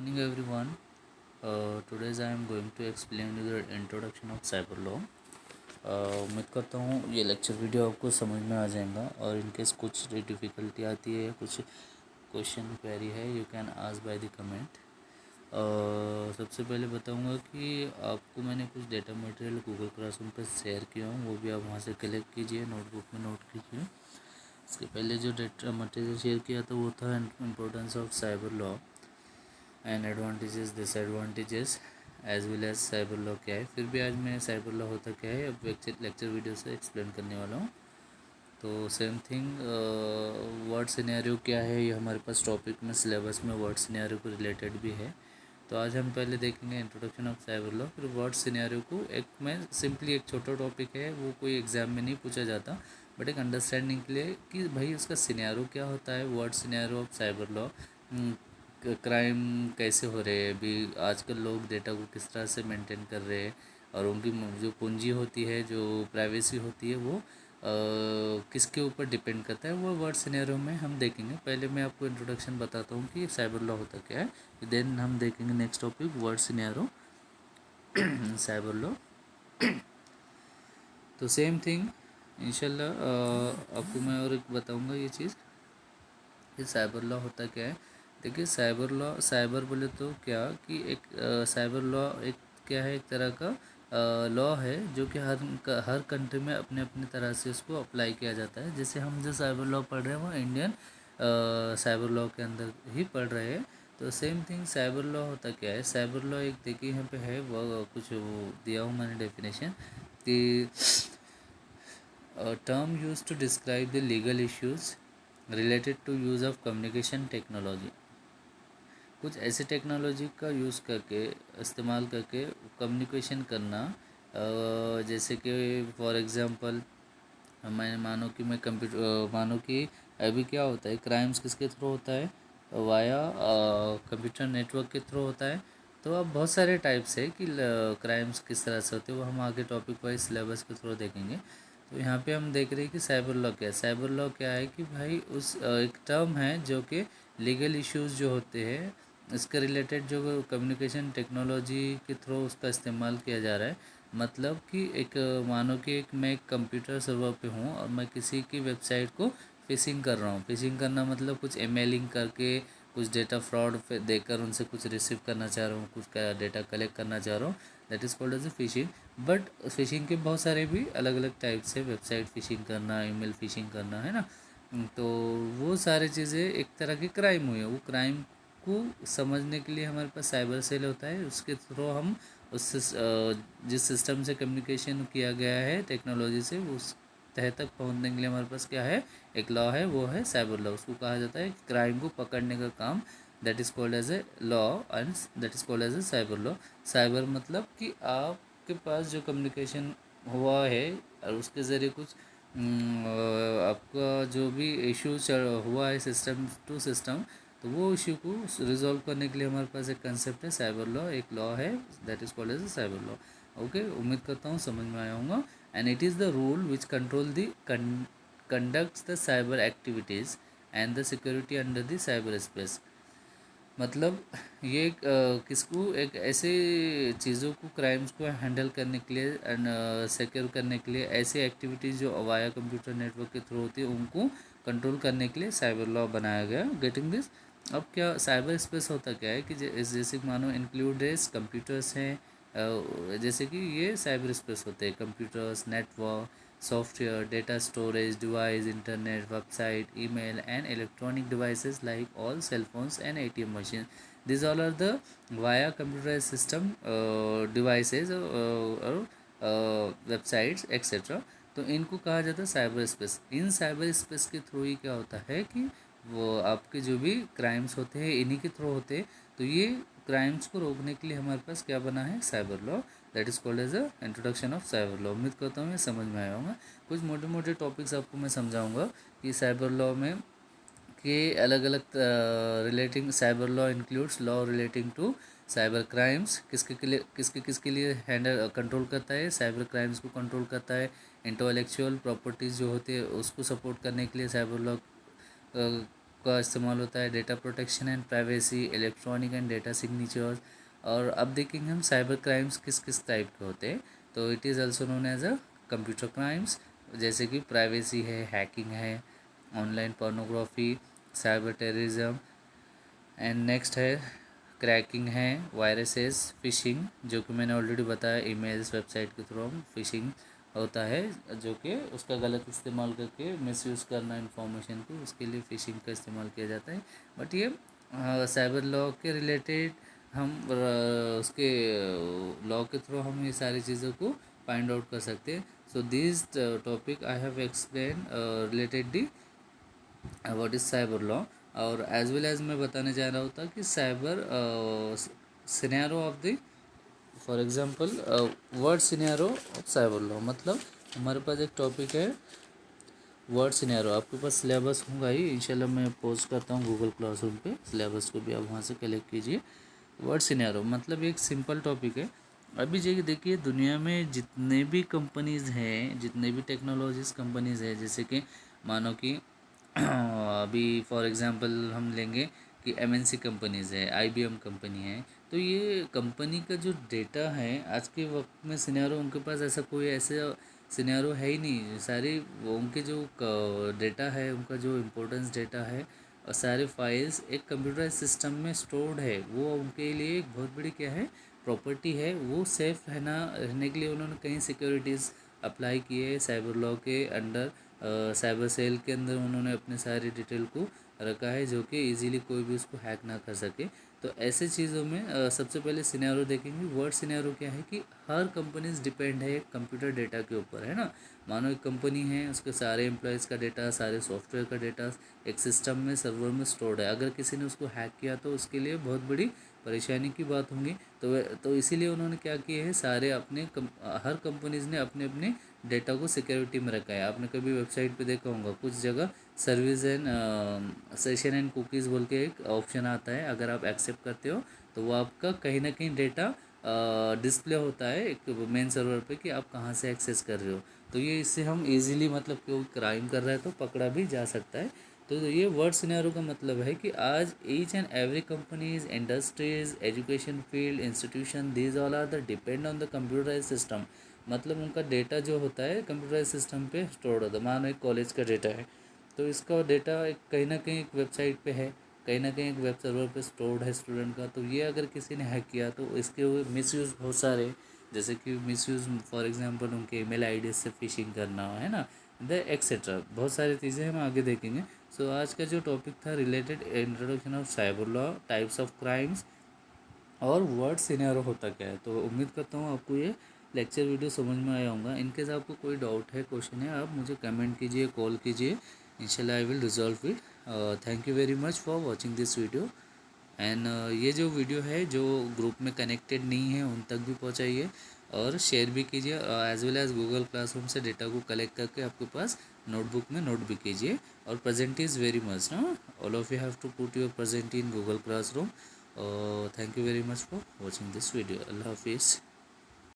evening, everyone. Today I am going to explain you the introduction of cyber law. उम्मीद करता हूँ ये lecture video आपको समझ में आ जाएगा और इनकेस कुछ डिफ़िकल्टी आती है या कुछ क्वेश्चन क्वेरी है you can ask by the comment. सबसे पहले बताऊँगा कि आपको मैंने कुछ डेटा मटेरियल गूगल क्लासरूम पर शेयर किया हूँ, वो भी आप वहाँ से कलेक्ट कीजिए, नोटबुक में नोट कीजिए। इसके पहले जो डेटा मटेरियल शेयर किया था वो था importance of cyber law and advantages disadvantages as well as cyber law क्या है। फिर भी आज मैं साइबर लॉ होता क्या है अब लेक्चर वीडियो से एक्सप्लेन करने वाला हूँ। तो सेम थिंग वर्ड सिनेरियो क्या है, ये हमारे पास टॉपिक में सिलेबस में वर्ड सिनेरियो को रिलेटेड भी है। तो आज हम पहले देखेंगे इंट्रोडक्शन ऑफ साइबर लॉ, फिर वर्ड सिनेरियो को एक में सिंपली एक छोटा टॉपिक है, वो कोई एग्ज़ाम में नहीं पूछा जाता बट एक अंडरस्टैंडिंग के लिए कि भाई उसका सिनेरियो क्या होता है। Word scenario of cyber law, crime कैसे हो रहे हैं, अभी आजकल लोग डेटा को किस तरह से मेंटेन कर रहे हैं और उनकी जो पूंजी होती है, जो प्राइवेसी होती है, वो किसके ऊपर डिपेंड करता है, वो वर्ड सिनेरियो में हम देखेंगे। पहले मैं आपको इंट्रोडक्शन बताता हूँ कि साइबर लॉ होता क्या है, देन हम देखेंगे next topic word scenario cyber law. तो सेम थिंग इंशाल्लाह आपको मैं और एक बताऊँगा ये चीज़ कि साइबर लॉ होता क्या है। देखिए साइबर बोले तो क्या कि एक साइबर लॉ एक क्या है, एक तरह का लॉ है जो कि हर कंट्री में अपने अपने तरह से उसको अप्लाई किया जाता है। जैसे हम जो साइबर लॉ पढ़ रहे हैं वो इंडियन साइबर लॉ के अंदर ही पढ़ रहे हैं। तो सेम थिंग साइबर लॉ होता क्या है। साइबर लॉ एक देखिए यहाँ पे है, वो कुछ वो दिया हूँ मैंने डेफिनेशन कि term use to describe the legal issues related to use of communication technology. कुछ ऐसे टेक्नोलॉजी का यूज़ करके, इस्तेमाल करके कम्युनिकेशन करना, जैसे कि फॉर एग्ज़ाम्पल मैं मानो कि अभी क्या होता है, क्राइम्स किसके थ्रू होता है, वाया कंप्यूटर नेटवर्क के थ्रू होता है। तो अब बहुत सारे टाइप्स है कि क्राइम्स किस तरह से होते हैं, वो हम आगे टॉपिक वाइज सिलेबस के थ्रू देखेंगे। तो यहाँ पे हम देख रहे हैं कि साइबर लॉ क्या है। साइबर लॉ क्या है कि भाई उस एक टर्म है जो कि लीगल इश्यूज जो होते हैं इसके रिलेटेड जो कम्युनिकेशन टेक्नोलॉजी के थ्रू उसका इस्तेमाल किया जा रहा है। मतलब कि एक मानो कि एक मैं एक कंप्यूटर सर्वर पे हूँ और मैं किसी की वेबसाइट को फिशिंग कर रहा हूँ। फिशिंग करना मतलब कुछ ईमेलिंग करके कुछ डेटा फ्रॉड देकर उनसे कुछ रिसीव करना चाह रहा हूँ, कुछ का डेटा कलेक्ट करना चाह रहा हूँ, that is called as a phishing. But phishing के बहुत सारे भी अलग अलग टाइप्स है, वेबसाइट फिशिंग करना, ईमेल फिशिंग करना, है ना। तो वो सारी चीज़ें एक तरह की क्राइम हुई है। वो क्राइम को समझने के लिए हमारे पास साइबर सेल होता है, उसके थ्रू हम उस जिस सिस्टम से कम्युनिकेशन किया गया है टेक्नोलॉजी से, उस तह तक पहुंचने के लिए हमारे पास क्या है, एक लॉ है, वो है साइबर लॉ। उसको कहा जाता है क्राइम को पकड़ने का काम, that is called as a law and that is called as a cyber law. Cyber मतलब कि आपके पास जो कम्युनिकेशन हुआ है और उसके ज़रिए कुछ आपका जो भी इशू हुआ है सिस्टम टू सिस्टम, तो वो इशू को रिजॉल्व करने के लिए हमारे पास एक कंसेप्ट है साइबर लॉ, एक लॉ है, that is called as a cyber law. Okay, उम्मीद करता हूँ समझ में आया होगा। And it is the rule which control the conducts the cyber activities and the security under the cyber space. मतलब ये किसको एक ऐसे चीज़ों को, क्राइम्स को हैंडल करने के लिए एंड सिक्योर करने के लिए, ऐसे एक्टिविटीज़ जो वाया कंप्यूटर नेटवर्क के थ्रू होती है उनको कंट्रोल करने के लिए साइबर लॉ बनाया गया। Getting this. अब क्या साइबर स्पेस होता क्या है कि जैसे मानो इंक्लूडेड कंप्यूटर्स हैं, जैसे कि ये साइबर स्पेस होते हैं, computers, network, software, data storage device, internet, website, email, and electronic devices like all cell phones and ATM machines. These all are the via computerized system devices or websites etc. तो इनको कहा जाता है cyber space. इन cyber space के through ही क्या होता है कि वो आपके जो भी क्राइम्स होते हैं इन्हीं के थ्रू होते हैं। तो ये क्राइम्स को रोकने के लिए हमारे पास क्या बना है, cyber law, that is called as a introduction of cyber law. उम्मीद करता हूँ ये समझ में आया होगा। कुछ मोटे मोटे टॉपिक्स आपको मैं समझाऊंगा कि साइबर लॉ में के अलग अलग relating. Cyber law includes law relating to cyber crimes, किसके लिए हैंडल कंट्रोल करता है, साइबर क्राइम्स को कंट्रोल करता है। इंटेलेक्चुअल प्रॉपर्टीज़ जो होती है उसको सपोर्ट करने के लिए साइबर लॉ आपका इस्तेमाल होता है data protection and privacy, electronic and data signatures. और अब देखेंगे हम साइबर क्राइम्स किस किस टाइप के होते हैं। तो it is also known as a computer crimes, जैसे कि प्राइवेसी है, हैकिंग है, online pornography, cyber terrorism. And next है क्रैकिंग है, वायरसेस, फिशिंग, जो कि मैंने ऑलरेडी बताया, ईमेल्स वेबसाइट के थ्रू हम फिशिंग होता है, जो कि उसका गलत इस्तेमाल करके मिसयूज़ करना इन्फॉर्मेशन को, उसके लिए फिशिंग का इस्तेमाल किया जाता है। बट ये साइबर लॉ के रिलेटेड हम उसके लॉ के थ्रू हम ये सारी चीज़ों को फाइंड आउट कर सकते हैं। So this topic I have explain related the what is cyber law. और एज वेल एज मैं बताने जा रहा होता कि cyber scenario of the, for example word scenario of cyber law, मतलब हमारे पास एक टॉपिक है वर्ड सिनेरियो। आपके पास सिलेबस होगा ही, इंशाल्लाह मैं पोस्ट करता हूँ गूगल क्लासरूम पे, सिलेबस को भी आप वहाँ से कलेक्ट कीजिए। वर्ड सिनेरियो मतलब एक सिंपल टॉपिक है। अभी जो देखिए दुनिया में जितने भी कंपनीज़ हैं, जितने भी टेक्नोलॉजीज कंपनीज़ हैं, जैसे कि मानो कि अभी फॉर एग्जांपल हम लेंगे कि एमएनसी कंपनीज़ है, आईबीएम कंपनी है। तो ये कंपनी का जो डेटा है आज के वक्त में सिनेरियो, उनके पास ऐसा कोई ऐसे सिनेरियो है ही नहीं। सारी उनके जो डेटा है, उनका जो इम्पोर्टेंस डेटा है और सारे फाइल्स एक कंप्यूटर सिस्टम में स्टोर्ड है। वो उनके लिए एक बहुत बड़ी क्या है, प्रॉपर्टी है। वो सेफ रहने के लिए उन्होंने कई सिक्योरिटीज़ अप्लाई किए है साइबर लॉ के अंडर। साइबर सेल के अंदर उन्होंने अपने सारी डिटेल को रखा है, जो कि इजीली कोई भी उसको हैक ना कर सके। तो ऐसे चीज़ों में सबसे पहले सिनेरियो देखेंगे। वर्ड सिनेरियो क्या है कि हर कंपनीज डिपेंड है कंप्यूटर डेटा के ऊपर, है ना। मानो एक कंपनी है, उसके सारे एम्प्लॉयज़ का डेटा, सारे सॉफ्टवेयर का डेटा एक सिस्टम में, सर्वर में स्टोर्ड है। अगर किसी ने उसको हैक किया तो उसके लिए बहुत बड़ी परेशानी की बात होंगी। तो इसीलिए उन्होंने क्या किए हैं, सारे हर कंपनीज़ ने अपने अपने डेटा को सिक्योरिटी में रखा है। आपने कभी वेबसाइट पे देखा होगा कुछ जगह service and session and cookies बोल के एक ऑप्शन आता है। अगर आप एक्सेप्ट करते हो तो वो आपका कहीं ना कहीं डेटा डिस्प्ले होता है एक मेन सर्वर पे कि आप कहाँ से एक्सेस कर रहे हो। तो ये इससे हम इजीली, मतलब कोई क्राइम कर रहा है तो पकड़ा भी जा सकता है। तो ये वर्ड सिनेरियो का मतलब है कि आज each and every companies, industries, education field, institution, these all are the depend on the computerise system. मतलब उनका डेटा जो होता है कंप्यूटराइज सिस्टम पे स्टोर होता है। मानो एक कॉलेज का डेटा है, तो इसका डेटा एक कहीं ना कहीं एक वेबसाइट पे है, कहीं ना कहीं एक वेब सर्वर पे स्टोर्ड है स्टूडेंट का। तो ये अगर किसी ने हैक किया तो इसके मिसयूज़ बहुत सारे, जैसे कि मिसयूज़ फॉर एग्जांपल उनके ईमेल आईडी से फिशिंग करना, है ना, द एक्सेट्रा, बहुत सारी चीज़ें हम आगे देखेंगे। सो आज का जो टॉपिक था related introduction of cyber law, types of crimes और वर्ड सिनेरियो होता क्या है। तो उम्मीद करता हूँ आपको ये लेक्चर वीडियो समझ में आया होगा। इनकेस आपको कोई डाउट है, क्वेश्चन है, आप मुझे कमेंट कीजिए, कॉल कीजिए, इंशाल्लाह I will resolve it. Thank you very much for watching this video. And ये जो वीडियो है जो ग्रुप में कनेक्टेड नहीं है उन तक भी पहुंचाइए और शेयर भी कीजिए, as well as Google classroom से डेटा को कलेक्ट करके आपके पास नोटबुक में नोट भी कीजिए। और प्रेजेंट इज़ वेरी मच ना, all of you have to put your present in Google classroom. Thank you very much for watching this video. Allah हाफिज़।